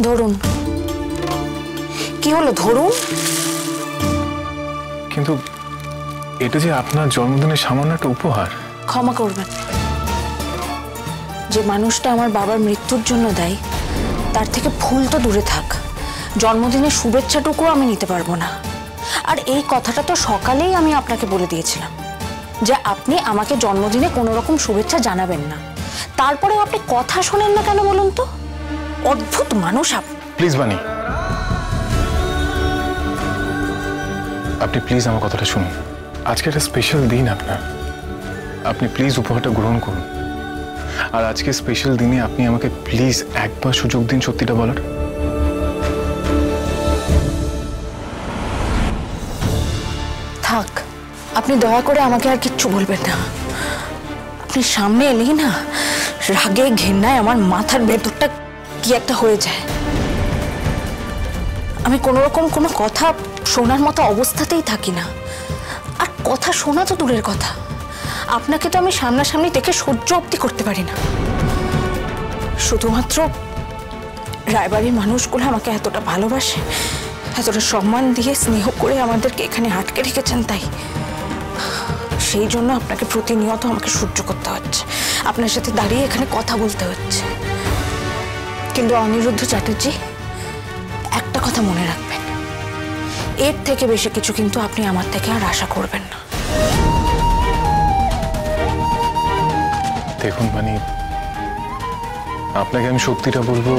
ধরুন। কি হলো, ধরুন? কিন্তু এটা যে আপনার জন্মদিনের সামান্য একটা উপহার। ক্ষমা করবেন, যে মানুষটা আমার বাবার মৃত্যুর জন্য দায়ী তার থেকে ফুল তো দূরে থাক, জন্মদিনের শুভেচ্ছাটুকুও আমি নিতে পারবো না। আর এই কথাটা তো সকালেই আমি আপনাকে বলে দিয়েছিলাম যে আপনি আমাকে জন্মদিনে কোনো রকম শুভেচ্ছা জানাবেন না। তারপরেও আপনি কথা শোনেন না কেন বলুন তো? অদ্ভুত মানুষ আপনি। প্লিজ বানি, আপনি প্লিজ আমার কথাটা শুনুন। আজকে একটা স্পেশাল দিন আপনার, আপনি প্লিজ উপহারটা গ্রহণ করুন। আর আজকে স্পেশাল দিনে আপনি আমাকে প্লিজ একবার সুযোগ দিন সত্যিটা বলার। থাক, আপনি দয়া করে আমাকে আর কিচ্ছু বলবেন না। আপনি সামনে এলেই না রাগে ঘেন্নায় আমার মাথার ভেতরটা কি একটা হয়ে যায়। আমি কোনো রকম কোনো কথা শোনার মতো অবস্থাতেই থাকি না। আর কথা শোনা তো দূরের কথা, আপনাকে তো আমি সামনাসামনি দেখে সহ্য অবধি করতে পারি না। শুধুমাত্র রায়বাড়ির মানুষগুলো আমাকে এতটা ভালোবাসে, এতটা সম্মান দিয়ে স্নেহ করে আমাদেরকে এখানে আটকে রেখেছেন, তাই সেই জন্য আপনাকে প্রতিনিয়ত আমাকে সহ্য করতে হচ্ছে, আপনার সাথে দাঁড়িয়ে এখানে কথা বলতে হচ্ছে। কিন্তু অনিরুদ্ধ চ্যাটার্জি, একটা কথা মনে রাখবেন, এর থেকে বেশি কিছু কিন্তু আপনি আমার থেকে আর আশা করবেন না। দেখুন মানে আপনাকে আমি সত্যিটা বলবো,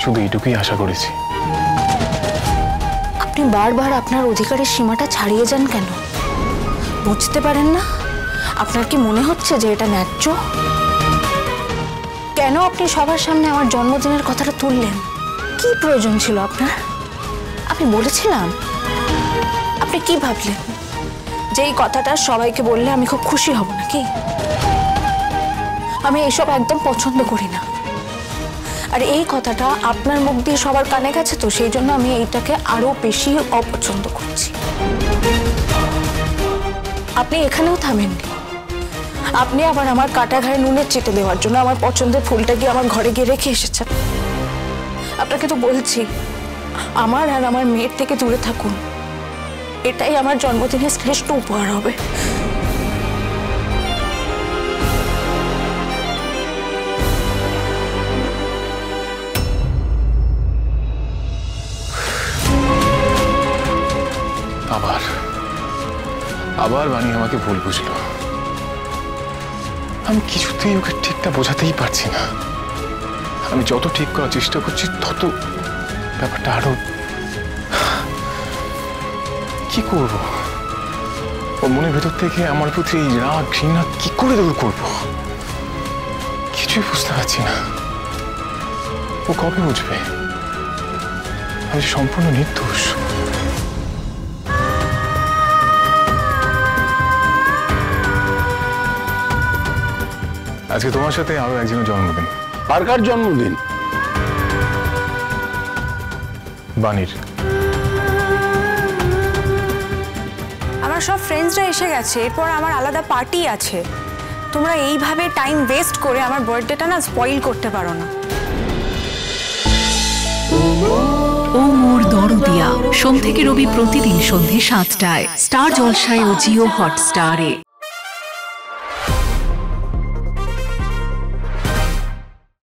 শুধু এইটুকুই আশা করেছি। আপনি বারবার আপনার অধিকারের সীমাটা ছাড়িয়ে যান কেন? বুঝতে পারেন না? আপনার কি মনে হচ্ছে যে এটা ন্যায্য? কেন আপনি সবার সামনে আমার জন্মদিনের কথাটা তুললেন? কি প্রয়োজন ছিল আপনার? আপনি বলেছিলাম? আপনি কি ভাবলেন যে এই কথাটা সবাইকে বললে আমি খুব খুশি হব নাকি? আমি এসব একদম পছন্দ করি না। আর এই কথাটা আপনার মুখ দিয়ে সবার কানে গেছে, তো সেই জন্য আমি এইটাকে আরো বেশি অপছন্দ করছি। আপনি এখানেও থামেননি, আপনি আবার আমার কাটা ঘায়ে নুনের চেটে দেওয়ার জন্য আমার পছন্দের ফুলটা গিয়ে আমার ঘরে গিয়ে রেখে এসেছেন। আপনাকে তো বলছি, আমার আর আমার মেয়ের থেকে দূরে থাকুন, এটাই আমার জন্মদিনের শ্রেষ্ঠ উপহার হবে। আবার বানি আমাকে ভুল বুঝলো। আমি কিছুতেই ওকে ঠিকটা বোঝাতেই পারছি না। আমি যত ঠিক করার চেষ্টা করছি তত ব্যাপারটা আরো। কি করব? ও মনের ভেতর থেকে আমার প্রতি এই রাগ ঘৃণা কি করে দূর করবো কিছুই বুঝতে পারছি না। ও কবে বুঝবে আমি সম্পূর্ণ নির্দোষ? আজকে তোমার সাথে আরো একজনের জন্মদিন। আর কার জন্মদিন? বানির। আমার সব ফ্রেন্ডসরা এসে গেছে, এরপর আমার আলাদা পার্টি আছে। তোমরা এইভাবে টাইম ওয়েস্ট করে আমার বার্থডেটা না স্পয়েল করতে পারো না। ও মোর দরদিয়া, সোম থেকে রবি প্রতিদিন সন্ধ্যে ৭টায় স্টার জলসায় ও জিও হটস্টারে।